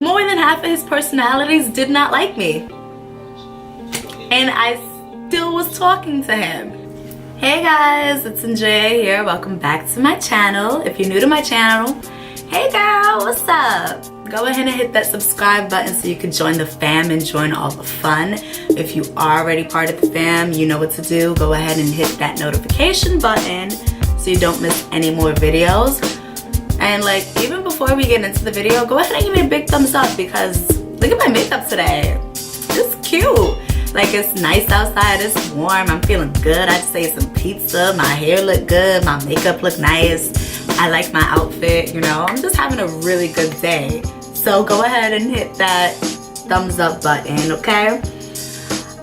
More than half of his personalities did not like me. And I still was talking to him. Hey guys, it's Andrea here. Welcome back to my channel. If you're new to my channel, hey girl, what's up? Go ahead and hit that subscribe button so you can join the fam and join all the fun. If you are already part of the fam, you know what to do. Go ahead and hit that notification button so you don't miss any more videos. And like, even before we get into the video, go ahead and give me a big thumbs up because look at my makeup today. It's cute. Like, it's nice outside, it's warm, I'm feeling good. I just ate some pizza, my hair look good, my makeup look nice. I like my outfit, you know. I'm just having a really good day. So go ahead and hit that thumbs up button, okay?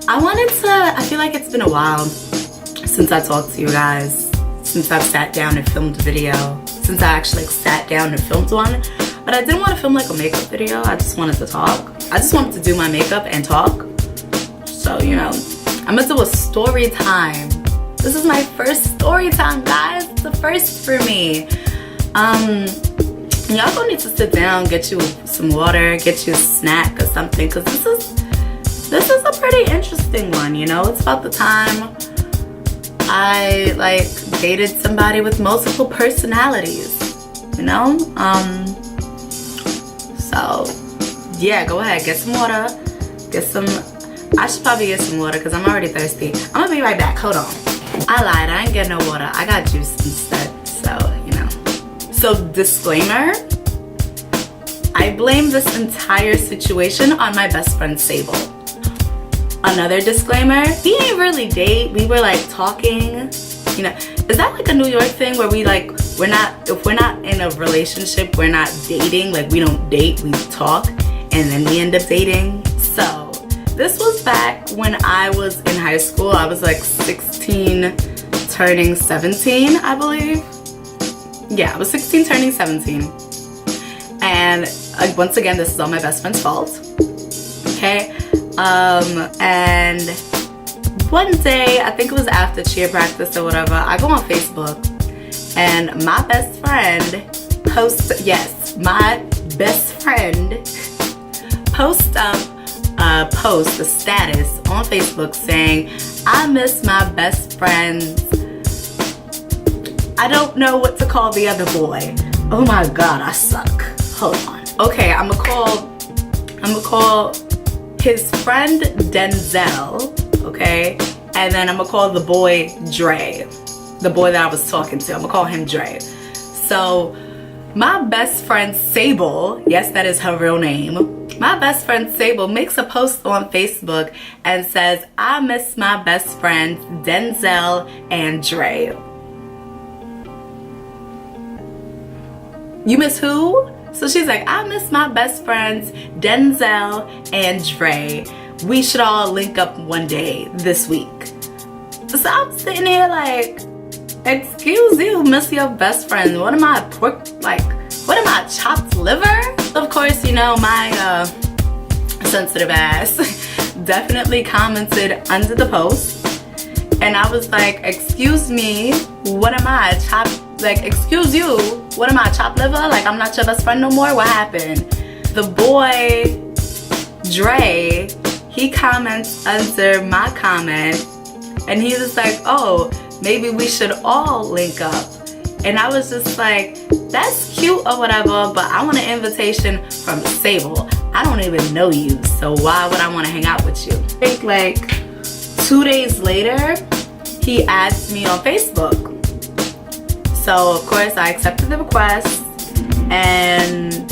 I feel like it's been a while since I talked to you guys, since I've sat down and filmed a video, since I actually sat down and filmed one. But I didn't want to film like a makeup video, I just wanted to talk. I just wanted to do my makeup and talk. So, you know, I'm gonna do a story time. This is my first story time, guys. It's the first for me. Y'all gonna need to sit down, get you some water, get you a snack or something, because this is a pretty interesting one, you know? It's about the time I like dated somebody with multiple personalities, you know? So yeah, go ahead, get some water, I should probably get some water because I'm already thirsty. I'm gonna be right back, hold on. I lied, I ain't getting no water. I got juice instead, so, you know. So, disclaimer, I blame this entire situation on my best friend, Sable. Another disclaimer, we ain't really date, we were like talking, you know. Is that like a New York thing where we like, if we're not in a relationship, we're not dating, like we don't date, we talk, and then we end up dating? So, this was back when I was in high school. I was like 16 turning 17, I believe. Yeah, I was 16 turning 17. And once again, this is all my best friend's fault. Okay? And one day, I think it was after cheer practice or whatever, I go on Facebook and my best friend posts, yes, my best friend posts up a status on Facebook saying, I miss my best friends. I don't know what to call the other boy. Oh my god, I suck. Hold on. Okay, I'm gonna call his friend Denzel, okay? And then I'm gonna call the boy Dre. The boy that I was talking to, I'm gonna call him Dre. So my best friend Sable, yes, that is her real name. My best friend Sable makes a post on Facebook and says, I miss my best friends Denzel and Dre. You miss who? So she's like, I miss my best friends Denzel and Dre. We should all link up one day this week. So I'm sitting here like, excuse you, miss your best friend. What am I, what am I, chopped liver? Of course, you know, my sensitive ass definitely commented under the post. And I was like, excuse me, what am I, excuse you, what am I, chopped liver? Like, I'm not your best friend no more? What happened? The boy, Dre, he comments under my comment and he was like, oh, maybe we should all link up. And I was just like, that's cute or whatever, but I want an invitation from Sable. I don't even know you, so why would I want to hang out with you? I think like 2 days later, he adds me on Facebook. So of course I accepted the request, and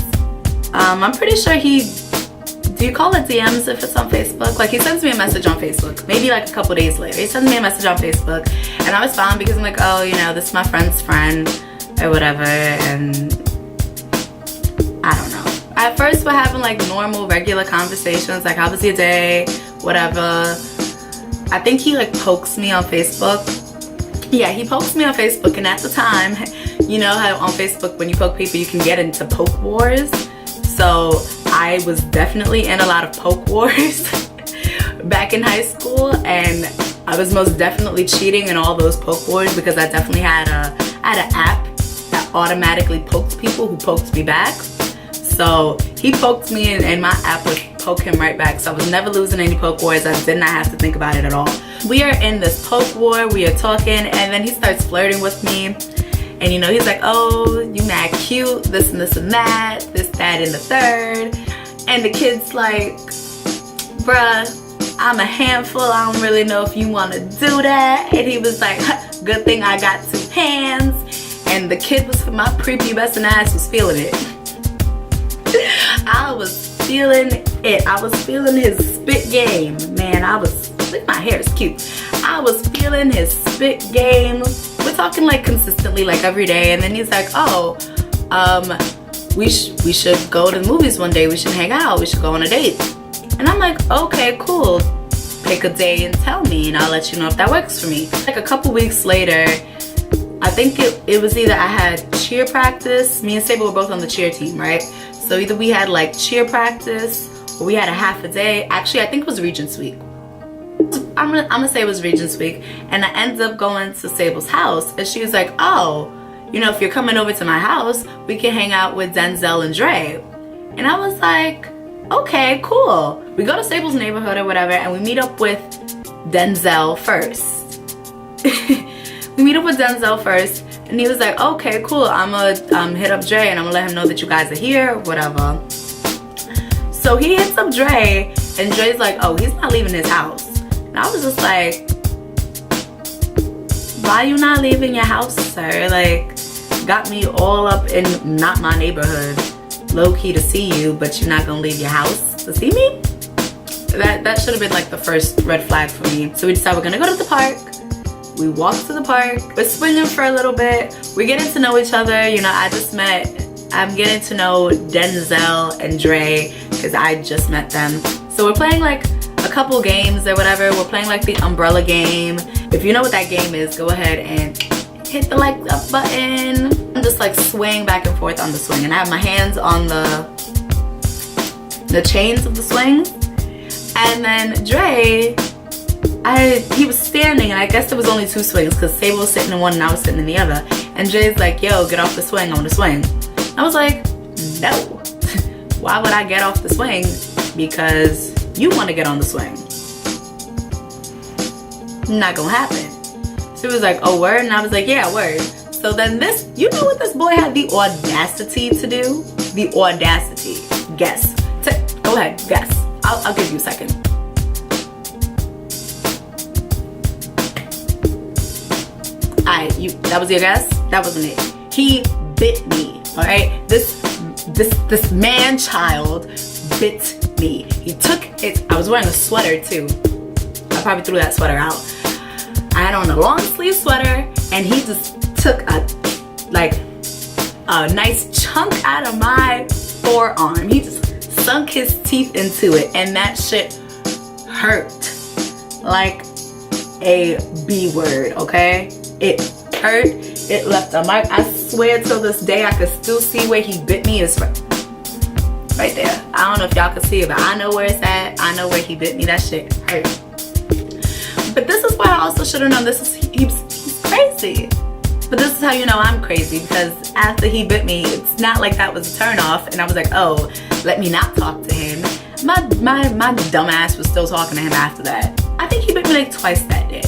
I'm pretty sure do you call it DMs if it's on Facebook? Like, he sends me a message on Facebook, maybe like a couple days later. He sends me a message on Facebook, and I respond because I'm like, oh, you know, this is my friend's friend or whatever, and I don't know. At first we're having like normal, regular conversations, like how was your day, whatever. I think he like pokes me on Facebook. Yeah, he pokes me on Facebook, and at the time, you know how on Facebook when you poke people you can get into poke wars. So I was definitely in a lot of poke wars back in high school, and I was most definitely cheating in all those poke wars because I definitely had an app that automatically poked people who poked me back. So He poked me and my app would poke him right back. So I was never losing any poke wars. I did not have to think about it at all. We are in this poke war, we are talking, and then he starts flirting with me. And you know, he's like, oh, you mad cute, this and this and that, this, that, and the third. And the kid's like, bruh, I'm a handful, I don't really know if you want to do that. And he was like, good thing I got 2 hands. And the kid was, my prepubescent ass was feeling it. I was feeling it. I was feeling his spit game. Man, look, my hair is cute. I was feeling his spit game. We're talking like consistently, like every day. And then he's like, oh, we should go to the movies one day. We should hang out. We should go on a date. And I'm like, okay, cool. Pick a day and tell me, and I'll let you know if that works for me. Like a couple weeks later, I think it was either I had cheer practice. Me and Sable were both on the cheer team, right? So either we had like cheer practice or we had a half a day. Actually, I think it was Regents Week. I'm gonna say it was Regents Week. And I ended up going to Sable's house, and she was like, oh, you know, if you're coming over to my house, we can hang out with Denzel and Dre. And I was like, okay, cool. We go to Sable's neighborhood or whatever, and we meet up with Denzel first. We meet up with Denzel first, and he was like, okay, cool, I'm gonna hit up Dre and I'm gonna let him know that you guys are here, whatever. So he hits up Dre, and Dre's like, oh, he's not leaving his house. And I was just like, why you not leaving your house, sir? Like, got me all up in not my neighborhood, low key to see you, but you're not gonna leave your house to see me? That should have been like the first red flag for me. So we decided we're gonna go to the park. We walk to the park. We're swinging for a little bit. We're getting to know each other. You know, I'm getting to know Denzel and Dre because I just met them. So we're playing like a couple games or whatever. We're playing like the umbrella game. If you know what that game is, go ahead and hit the like up button. I'm just like swaying back and forth on the swing, and I have my hands on the chains of the swing. And then Dre, he was standing, and I guess there was only 2 swings because Sable was sitting in one and I was sitting in the other. And Dre's like, yo, get off the swing, I want to swing. I was like, no. Why would I get off the swing? Because you want to get on the swing. Not gonna happen. So he was like, oh, word? And I was like, yeah, word. So then you know what this boy had the audacity to do? The audacity. Guess. Go ahead, guess. I'll give you a second. That was your guess? That wasn't it. He bit me, alright? This man-child bit me. He took it. I was wearing a sweater too. I probably threw that sweater out. I had on a long sleeve sweater, and he just took a nice chunk out of my forearm. He just sunk his teeth into it, and that shit hurt like a B word, okay? It hurt. It left a mark. I swear till this day I could still see where he bit me. Is right there. I don't know if y'all can see it, but I know where it's at. I know where he bit me. That shit hurt. But this is why I also should have known he's crazy. But this is how you know I'm crazy, because after he bit me, it's not like that was a turn off and I was like, oh, let me not talk to him. My dumb ass was still talking to him after that. I think he bit me like twice that day.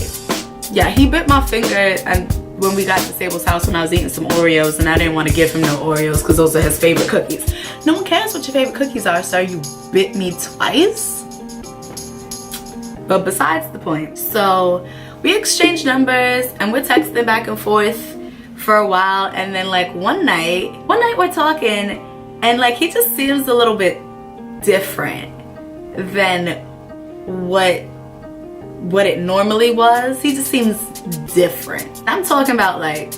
Yeah, he bit my finger and when we got to Sable's house when I was eating some Oreos, and I didn't want to give him no Oreos because those are his favorite cookies. No one cares what your favorite cookies are, sir. You bit me twice? But besides the point. So we exchanged numbers and we're texting back and forth for a while, and then like one night we're talking, and like he just seems a little bit different than what it normally was. He just seems different. I'm talking about like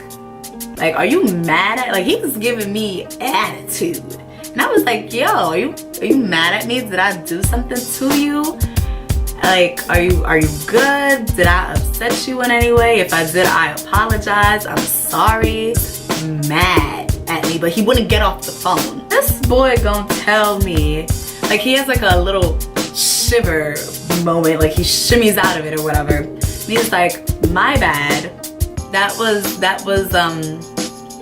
are you mad at, like he was giving me attitude, and I was like, yo, are you mad at me? Did I do something to you? Like, are you good? Did I upset you in any way? If I did, I apologize. I'm sorry. Mad at me, but he wouldn't get off the phone. This boy gonna tell me, like he has like a little shiver moment, like he shimmies out of it or whatever. And he's like, my bad. That was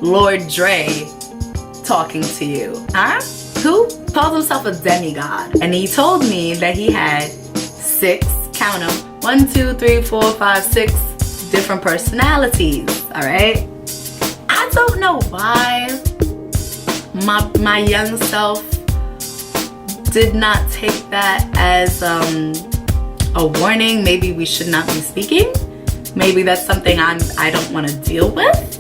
Lord Dre talking to you. Huh? Who? calls himself a demigod. And he told me that he had 6, count them, 1, 2, 3, 4, 5, 6 different personalities, all right? I don't know why my young self did not take that as a warning. Maybe we should not be speaking. Maybe that's something I don't want to deal with.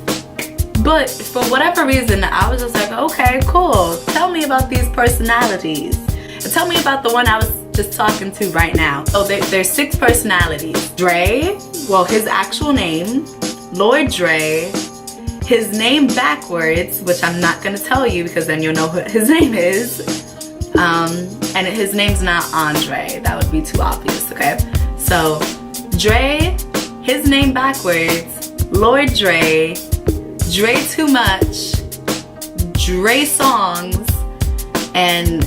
But for whatever reason, I was just like, okay, cool. Tell me about these personalities. And tell me about the one I was just talking to right now. So there's 6 personalities. Dre, well, his actual name, Lord Dre, his name backwards, which I'm not gonna tell you because then you'll know what his name is. And his name's not Andre. That would be too obvious, okay? So, Dre, his name backwards, Lord Dre, Dre Too Much, Dre Songs, and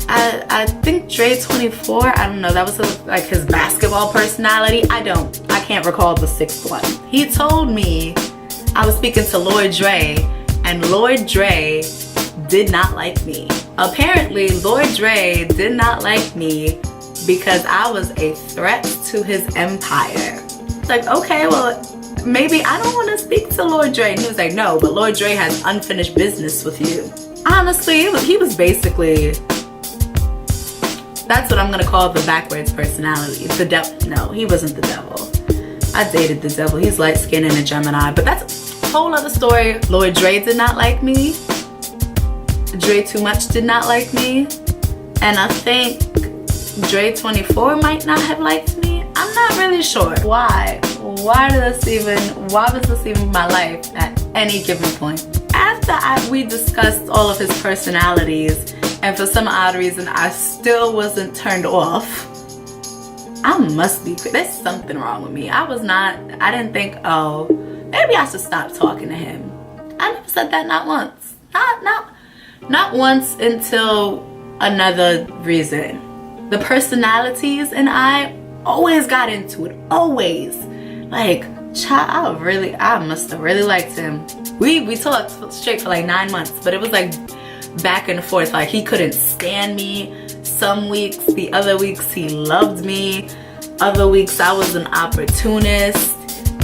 I think Dre 24, I don't know, that was like his basketball personality. I can't recall the 6th one. He told me I was speaking to Lord Dre, and Lord Dre did not like me. Apparently, Lord Dre did not like me because I was a threat to his empire. Like, okay, well, maybe I don't want to speak to Lord Dre. And he was like, no, but Lord Dre has unfinished business with you. Honestly, he was basically, that's what I'm gonna call the backwards personality. The devil. No, he wasn't the devil. I dated the devil. He's light skinned and a Gemini, but that's a whole other story. Lord Dre did not like me. Dre Too Much did not like me. And I think Dre 24 might not have liked me. I'm not really sure. Why? Why was this even my life at any given point? After we discussed all of his personalities, and for some odd reason I still wasn't turned off, there's something wrong with me. I didn't think, oh, maybe I should stop talking to him. I never said that, not once. Not once until another reason. The personalities and I always got into it, always. Like, child, I must have really liked him. We talked straight for like 9 months, but it was like back and forth. Like, he couldn't stand me some weeks, the other weeks he loved me, other weeks I was an opportunist,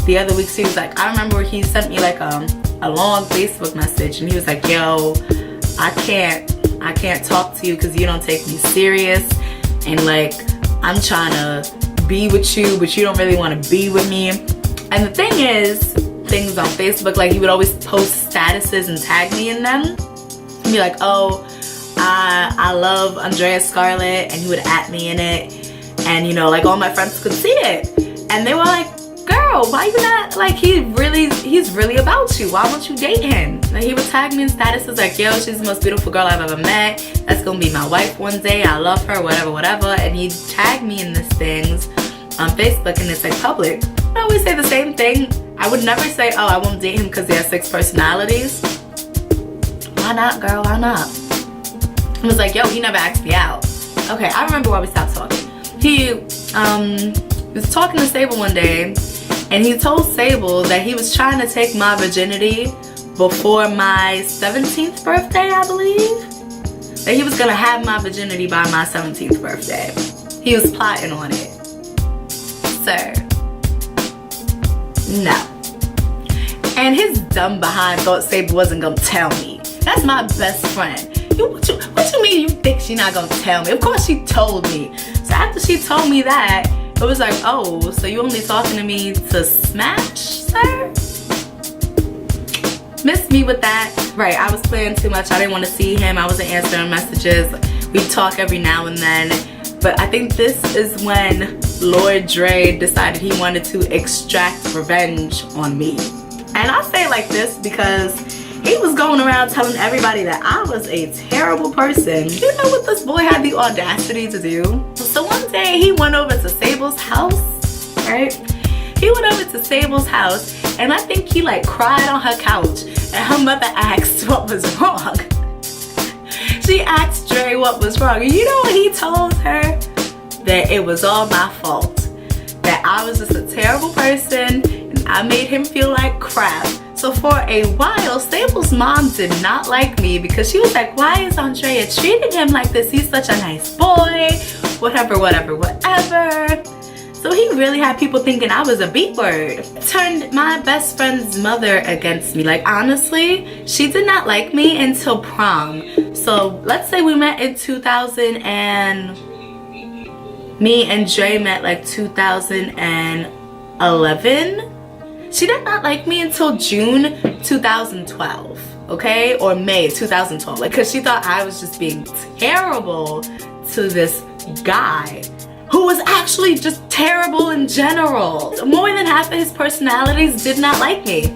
the other weeks he was like, I remember he sent me like a long Facebook message and he was like, yo, I can't talk to you because you don't take me serious, and like, I'm trying to be with you but you don't really want to be with me. And the thing is, things on Facebook, like, he would always post statuses and tag me in them and be like, oh, I love Andrea Scarlett, and he would at me in it, and you know, like, all my friends could see it and they were like, girl, why you not, like, he's really about you, why won't you date him? Like, he would tag me in statuses like, yo, she's the most beautiful girl I've ever met, that's gonna be my wife one day, I love her, whatever, and he'd tag me in these things on Facebook, and it's like public. I always say the same thing. I would never say, oh, I won't date him because he has 6 personalities. Why not, girl, why not? He was like, yo, he never asked me out. Okay, I remember why we stopped talking. He was talking to Sable one day, and he told Sable that he was trying to take my virginity before my 17th birthday, I believe. That he was gonna have my virginity by my 17th birthday. He was plotting on it. Sir, no. And his dumb behind thought Sable wasn't gonna tell me. That's my best friend. What you mean you think she not gonna tell me? Of course she told me. So after she told me that, it was like, oh, so you only talking to me to smash, sir? Missed me with that. Right, I was playing too much. I didn't want to see him. I wasn't answering messages. We talk every now and then. But I think this is when Lord Dre decided he wanted to extract revenge on me. And I say it like this because he was going around telling everybody that I was a terrible person. You know what this boy had the audacity to do? So one day he went over to Sable's house, right? He went over to Sable's house, and I think he like cried on her couch, and her mother asked what was wrong. She asked Dre what was wrong, and you know what he told her? That it was all my fault. That I was just a terrible person, and I made him feel like crap. So for a while, Sable's mom did not like me because she was like, why is Andrea treating him like this? He's such a nice boy, whatever, whatever, whatever. So he really had people thinking I was a B word. Turned my best friend's mother against me. Like, honestly, she did not like me until prom. So let's say we met in 2000 and me and Dre met like 2011. She did not like me until June 2012, okay? Or May 2012, like, cause she thought I was just being terrible to this guy who was actually just terrible in general. More than half of his personalities did not like me.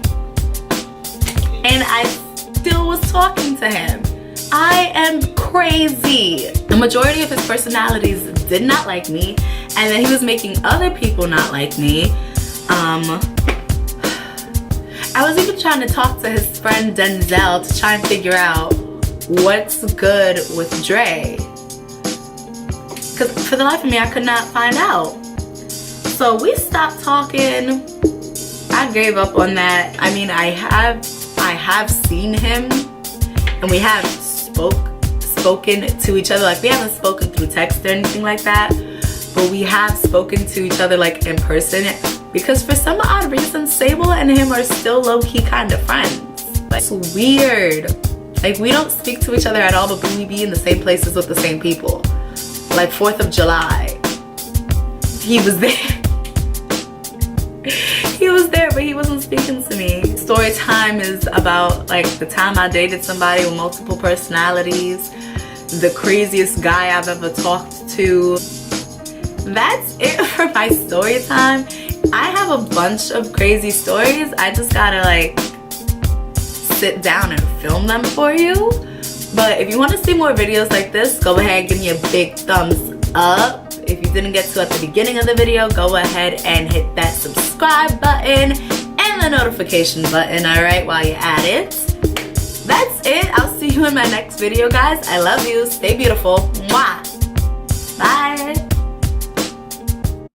And I still was talking to him. I am crazy. The majority of his personalities did not like me, and then he was making other people not like me. I was even trying to talk to his friend Denzel to try and figure out what's good with Dre. Because for the life of me, I could not find out. So we stopped talking. I gave up on that. I mean, I have seen him, and we have spoken to each other. Like, we haven't spoken through text or anything like that, but we have spoken to each other like in person. Because for some odd reason, Sable and him are still low-key kind of friends. Like, it's weird. Like, we don't speak to each other at all, but we be in the same places with the same people. Like 4th of July, he was there. He was there, but he wasn't speaking to me. Storytime is about like the time I dated somebody with multiple personalities, the craziest guy I've ever talked to. That's it for my story time. I have a bunch of crazy stories. I just gotta like sit down and film them for you. But if you want to see more videos like this, go ahead and give me a big thumbs up. If you didn't get to at the beginning of the video, go ahead and hit that subscribe button and the notification button, alright, while you're at it. That's it. I'll see you in my next video, guys. I love you. Stay beautiful. Mwah. Bye.